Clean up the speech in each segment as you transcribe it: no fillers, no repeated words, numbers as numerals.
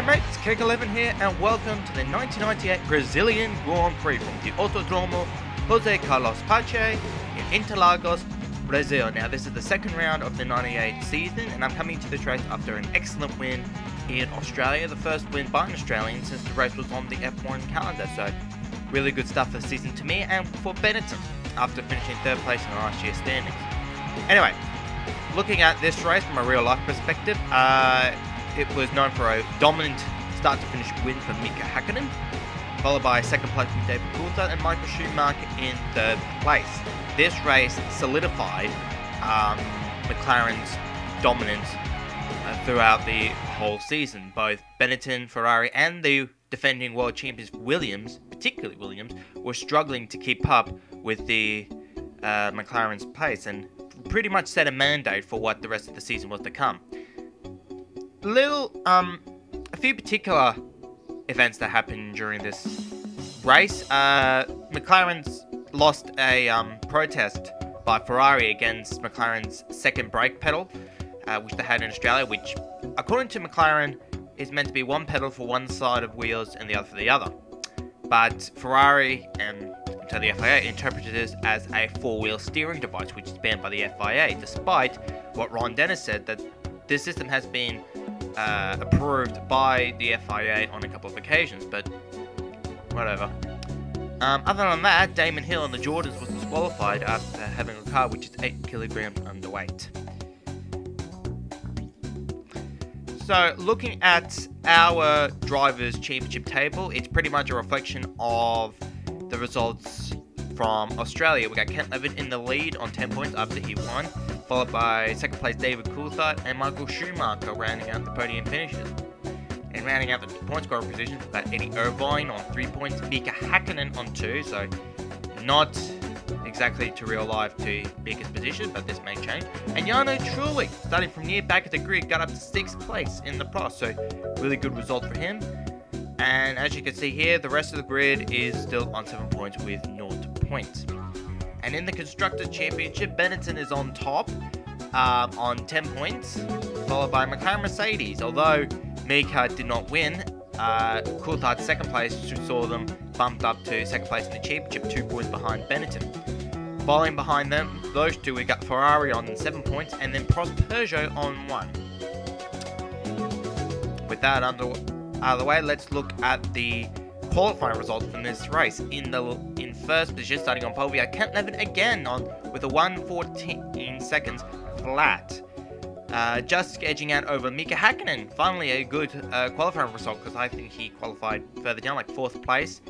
G'day mates, Keg11 here and welcome to the 1998 Brazilian Grand Prix from the Autódromo José Carlos Pache in Interlagos, Brazil. Now this is the second round of the 98 season and I'm coming to this race after an excellent win in Australia, the first win by an Australian since the race was on the F1 calendar, so really good stuff for the season to me and for Benetton after finishing third place in last year's standings. Anyway, looking at this race from a real life perspective, it was known for a dominant start-to-finish win for Mika Häkkinen, followed by second place from David Coulthard and Michael Schumacher in third place. This race solidified McLaren's dominance throughout the whole season. Both Benetton, Ferrari and the defending world champions Williams, particularly Williams, were struggling to keep up with the McLaren's pace and pretty much set a mandate for what the rest of the season was to come. A few particular events that happened during this race. McLaren's lost a protest by Ferrari against McLaren's second brake pedal, which they had in Australia, which, according to McLaren, is meant to be one pedal for one side of wheels and the other for the other. But Ferrari and the FIA interpreted this as a four-wheel steering device, which is banned by the FIA, despite what Ron Dennis said that this system has been approved by the FIA on a couple of occasions, but whatever. Other than that, Damon Hill and the Jordans was disqualified after having a car which is 8 kilograms underweight. So, looking at our Drivers' Championship table, it's pretty much a reflection of the results from Australia. We got Kent Levitt in the lead on 10 points after he won, followed by second place David Coulthard and Michael Schumacher rounding out the podium finishes. And rounding out the point scorer positions, we've got Eddie Irvine on 3 points, Mika Häkkinen on 2, so not exactly to real life to biggest position, but this may change. And Jarno Trulli, starting from near back of the grid, got up to 6th place in the Pros, so really good result for him. And as you can see here, the rest of the grid is still on 7 points with 0 points. And in the Constructors' Championship, Benetton is on top on 10 points, followed by McLaren Mercedes. Although Mika did not win, Coulthard's second place saw them bumped up to second place in the championship, 2 points behind Benetton. Following behind them, those two, we got Ferrari on 7 points, and then Prost Peugeot on 1. With that out of the way, let's look at the qualifying results from this race. In first position, starting on pole, we had Kent Levitt again with a 1:14 seconds flat. Just edging out over Mika Häkkinen. Finally a good qualifying result, because I think he qualified further down, like 4th place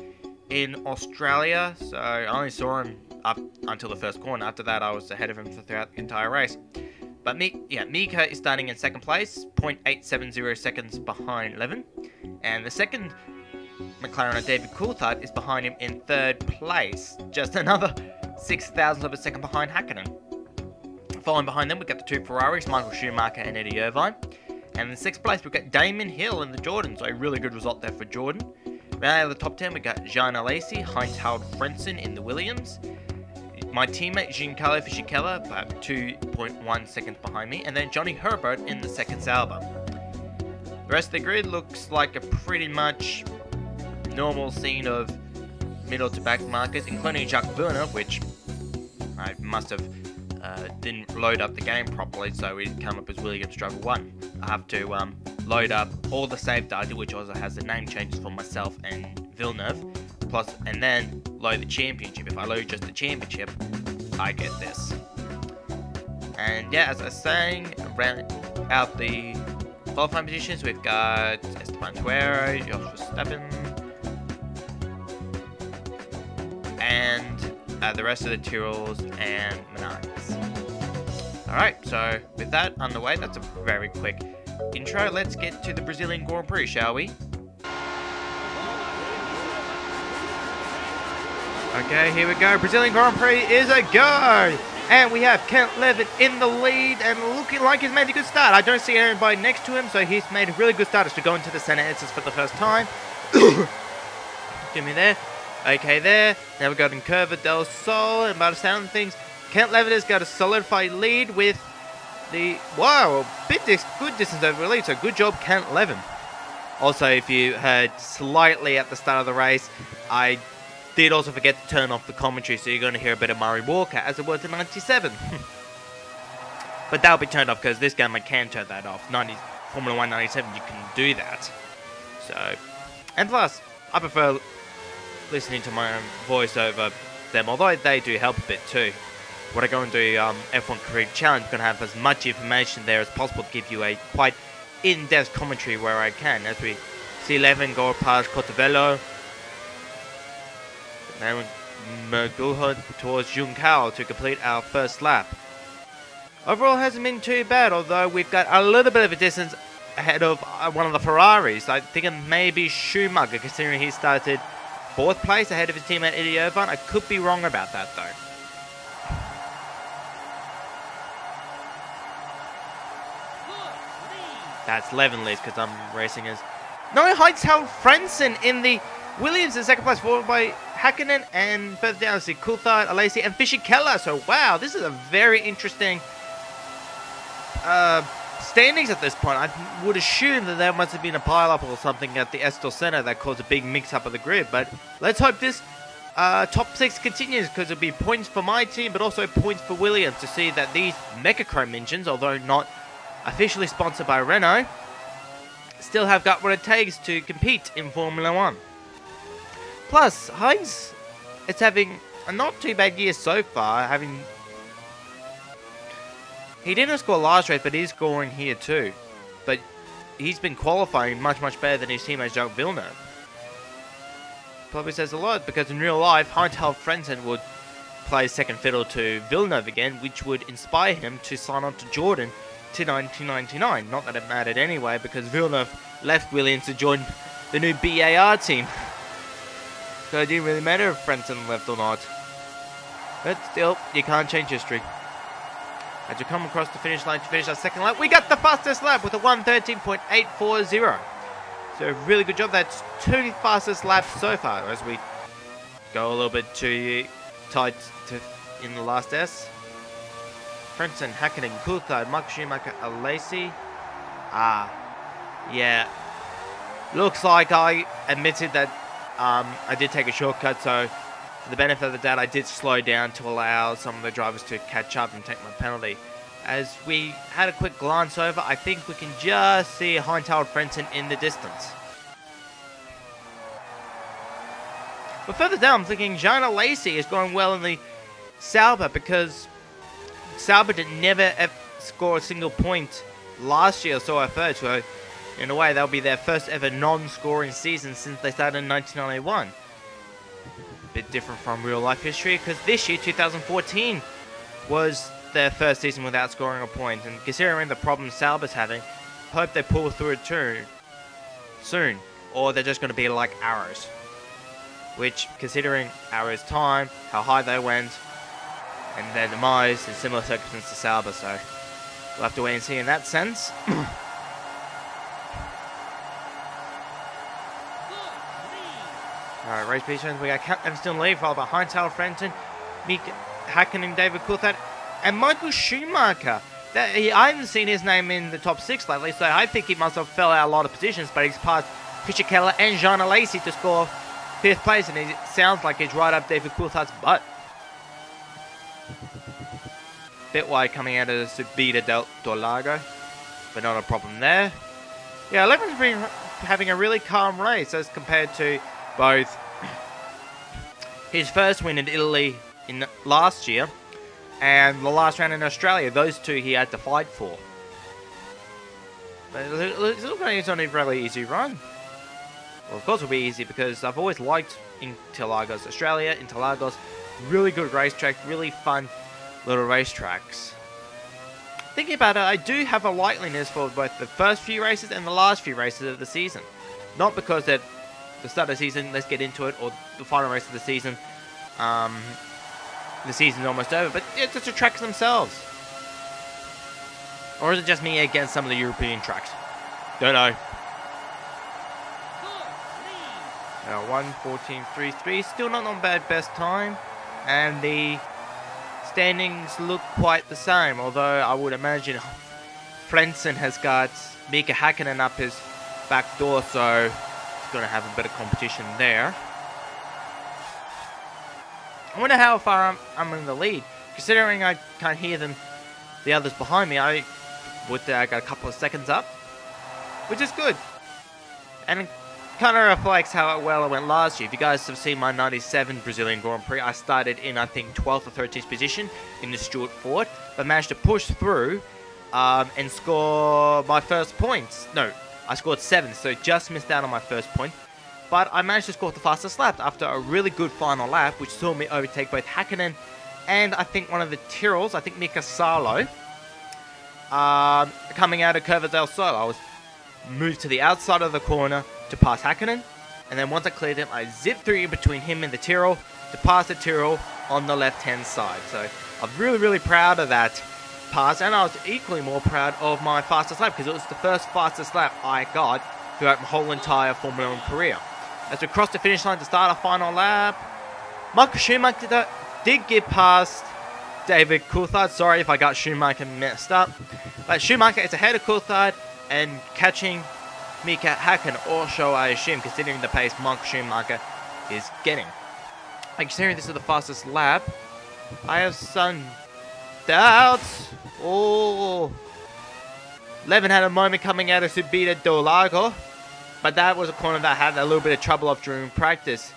in Australia. So I only saw him up until the first corner. After that, I was ahead of him throughout the entire race. But Mika is starting in second place, 0.870 seconds behind Levin. And the second McLaren, David Coulthard, is behind him in third place, just another 0.06 of a second behind Häkkinen. Following behind them, we've got the two Ferraris, Michael Schumacher and Eddie Irvine. And in 6th place, we've got Damon Hill in the Jordan, so a really good result there for Jordan. Round out of the top 10, we've got Jean Alesi, Heinz-Harald Frentzen in the Williams. My teammate, Giancarlo Fisichella, about 2.1 seconds behind me. And then Johnny Herbert in the second Sauber. The rest of the grid looks like a pretty much normal scene of middle to back markers, including Jacques Villeneuve, which I must have didn't load up the game properly, so it come up as Williams Driver 1. I have to load up all the save data, which also has the name changes for myself and Villeneuve, and then load the championship. If I load just the championship, I get this. And yeah, as I was saying, round out the qualifying positions, we've got Esteban Tuero, Jos Verstappen, and the rest of the Tyrrells and Menards. Alright, so with that underway, that's a very quick intro. Let's get to the Brazilian Grand Prix, shall we? Okay, here we go. Brazilian Grand Prix is a go! And we have Kent Levitt in the lead and looking like he's made a good start. I don't see anybody next to him, so he's made a really good start as to go into the center entrance for the first time. Give me there. Okay, there. Now we've got in Curva del Sol, and by the sound of things, Kent Levitt has got a solidified lead with the, wow, good distance over the lead, so good job, Kent Levitt. Also, if you heard slightly at the start of the race, I did also forget to turn off the commentary, so you're going to hear a bit of Murray Walker as it was in 97. But that'll be turned off because this game I can turn that off. Formula 1 97, you can do that. So, and plus, I prefer listening to my own voice over them, although they do help a bit too. What I go and do F1 Career Challenge, I'm going to have as much information there as possible to give you a quite in-depth commentary where I can. As we see 11 go past Cotovelo, now Merguhud towards Juncao to complete our first lap. Overall hasn't been too bad, although we've got a little bit of a distance ahead of one of the Ferraris. I think it may be Schumacher, considering he started 4th place ahead of his teammate Eddie Irvine. I could be wrong about that though. That's 11 leads because I'm racing as Noah Heitzel Frentzen in the Williams in 2nd place, followed by Hakkinen, and further down see Coulthard, Alesi, and Fischer-Keller. So wow, this is a very interesting standings at this point. I would assume that there must have been a pile-up or something at the Estor Center that caused a big mix-up of the grid, but let's hope this top 6 continues, because it'll be points for my team, but also points for Williams to see that these Mechachrome engines, although not officially sponsored by Renault, still have got what it takes to compete in Formula 1. Plus, Heinz is having a not too bad year so far, he didn't score last race, but he's scoring here too. But he's been qualifying much, much better than his teammate Jacques Villeneuve. Probably says a lot, because in real life, Heinz-Harald Frentzen would play second fiddle to Villeneuve again, which would inspire him to sign on to Jordan to 1999. Not that it mattered anyway, because Villeneuve left Williams to join the new BAR team. So it didn't really matter if Frentzen left or not. But still, you can't change history. As you come across the finish line to finish our second lap, we got the fastest lap with a 1:13.840. So really good job. That's 2 fastest laps so far, as we go a little bit too tight in the last S. Frentzen, Hakkinen, Coulthard, Mark Schumacher, Alesi. Yeah. Looks like I admitted that I did take a shortcut, so for the benefit of the doubt, I did slow down to allow some of the drivers to catch up and take my penalty. As we had a quick glance over, I think we can just see Heinz-Harald Frentzen in the distance. But further down, I'm thinking Jean Alesi is going well in the Sauber, because Sauber did never score a single point last year, so I've heard. So in a way, that'll be their first ever non-scoring season since they started in 1991. Bit different from real life history, because this year, 2014, was their first season without scoring a point, and considering the problems Sauber's having, hope they pull through it too soon, or they're just going to be like Arrows, which, considering Arrows' time, how high they went, and their demise in similar circumstances to Sauber, so we'll have to wait and see in that sense. Alright, race positions, we got Count Evanston lead, followed by Heinz-Harald Frentzen, Mika Hakkinen, David Coulthard, and Michael Schumacher. I haven't seen his name in the top 6 lately, so I think he must have fell out a lot of positions, but he's passed Fischer-Keller and Jean Alesi to score 5th place, and it sounds like he's right up David Coulthard's butt. Bit wide coming out of the Subida del Lago, but not a problem there. Yeah, 11's been having a really calm race as compared to both his first win in Italy in last year and the last round in Australia. Those two he had to fight for. But it looks like it's on a really easy run. Well, of course it'll be easy, because I've always liked Interlagos. Australia, Interlagos, really good racetrack, really fun little racetracks. Thinking about it, I do have a likeliness for both the first few races and the last few races of the season. Not because they're the start of the season, let's get into it, or the final race of the season, the season's almost over, but it's just the tracks themselves. Or is it just me against some of the European tracks? Don't know. 1:14.33, still not on bad best time, and the standings look quite the same, although I would imagine Frentzen has got Mika Hakkinen up his back door, so it's going to have a bit of competition there. I wonder how far I'm in the lead. Considering I can't hear the others behind me, I got a couple of seconds up, which is good. And it kind of reflects how well it went last year. If you guys have seen my 97 Brazilian Grand Prix, I started in, I think, 12th or 13th position in the Stewart Ford, but managed to push through and score my first points. No, I scored 7th, so just missed out on my first point. But I managed to score the fastest lap after a really good final lap, which saw me overtake both Häkkinen and I think one of the Tyrrells, I think Mika Salo, coming out of Curva del Sol. I was moved to the outside of the corner to pass Häkkinen, and then once I cleared him, I zipped through in between him and the Tyrrell to pass the Tyrrell on the left-hand side. So I'm really, really proud of that pass, and I was equally more proud of my fastest lap because it was the first fastest lap I got throughout my whole entire Formula 1 career. As we crossed the finish line to start our final lap, Michael Schumacher did get past David Coulthard. Sorry if I got Schumacher messed up. But Schumacher is ahead of Coulthard and catching Mika Häkkinen also, I assume, considering the pace Michael Schumacher is getting. Considering this is the fastest lap, I have some doubts. Oh, Levin had a moment coming out of Subida do Lago, but that was a corner that I had a little bit of trouble of during practice.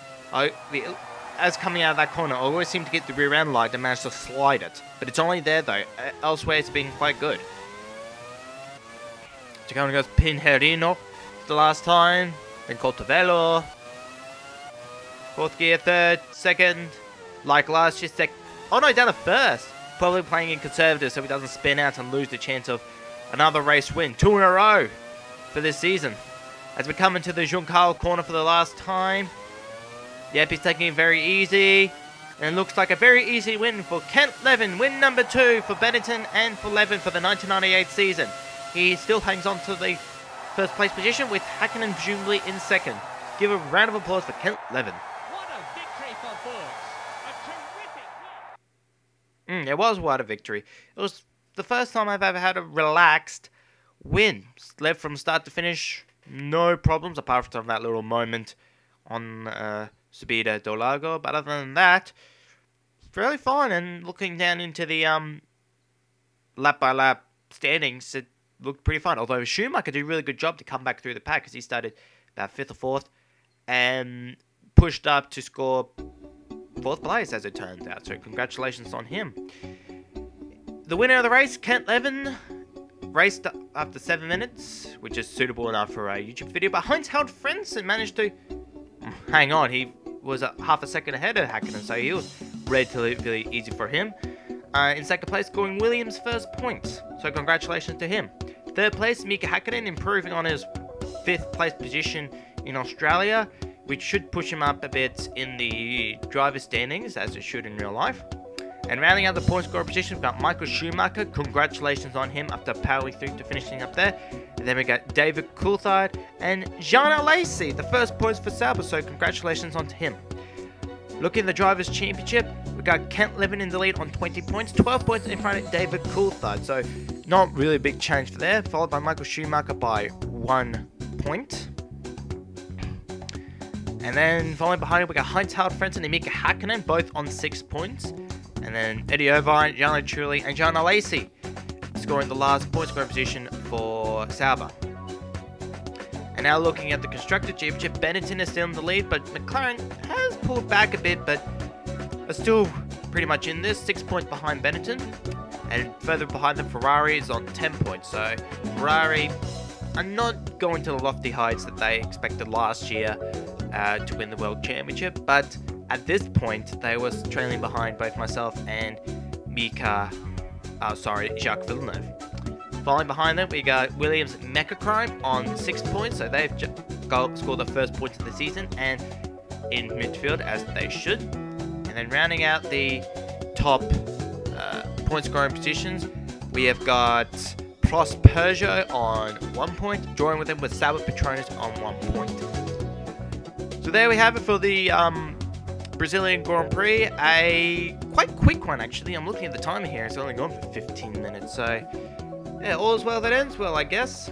As coming out of that corner, I always seem to get the rear end light and manage to slide it. But it's only there though. Elsewhere it's been quite good. Chicano goes Pinheirino the last time. Then Coltavelo. Fourth gear, third, second. Like last year, oh no, down to first. Probably playing in conservative so he doesn't spin out and lose the chance of another race win. 2 in a row for this season. As we come into the Juncal corner for the last time. Yep, he's taking it very easy. And it looks like a very easy win for Kent Levin. Win number 2 for Benetton and for Levin for the 1998 season. He still hangs on to the first place position with Häkkinen presumably in second. Give a round of applause for Kent Levin. What a victory for Bulls. A terrific win. It was what a victory. It was the first time I've ever had a relaxed win. Led from start to finish, no problems apart from that little moment on Subida do Lago. But other than that, fairly fine. And looking down into the lap by lap standings, it looked pretty fun. Although Schumacher did a really good job to come back through the pack because he started about 5th or 4th and pushed up to score 4th place as it turns out. So congratulations on him. The winner of the race, Kent Levin, raced after 7 minutes, which is suitable enough for a YouTube video. But Untitled Chapter managed to hang on. He was half a second ahead of Häkkinen, so he was relatively easy for him. In second place, scoring Williams' first points. So congratulations to him. Third place, Mika Häkkinen, improving on his 5th place position in Australia, which should push him up a bit in the driver standings, as it should in real life. And rounding out the point scorer position, we've got Michael Schumacher. Congratulations on him after powering through to finishing up there. And then we got David Coulthard and Jean Alesi, the first points for Sauber, so congratulations on to him. Looking at the Drivers' Championship, we got Kent Levin in the lead on 20 points, 12 points in front of David Coulthard, so not really a big change for there, followed by Michael Schumacher by 1 point. And then following behind it, we got Untitled Chapter and Mika Häkkinen, both on 6 points. And then Eddie Irvine, Gianni Trulli, and Jean Alesi scoring the last point scoring position for Sauber. And now looking at the Constructor Championship, Benetton is still in the lead, but McLaren has pulled back a bit, but are still pretty much in this, 6 points behind Benetton. And further behind them, Ferrari is on 10 points. So Ferrari are not going to the lofty heights that they expected last year to win the World Championship, but at this point, they was trailing behind both myself and Jacques Villeneuve. Following behind them, we got Williams Mechacrime on 6 points, so they've scored the first points of the season and in midfield as they should. And then rounding out the top point scoring positions, we have got Prost Peugeot on 1 point, joining with them with Sauber Petronas on 1 point. So there we have it for the Brazilian Grand Prix, a quite quick one actually. I'm looking at the timer here, it's only gone for 15 minutes, so yeah, all is well that ends well, I guess.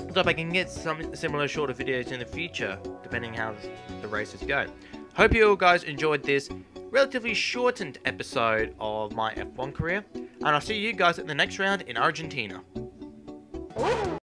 so hope I can get some similar shorter videos in the future, depending how the races go. Hope you all guys enjoyed this relatively shortened episode of my F1 career, and I'll see you guys at the next round in Argentina.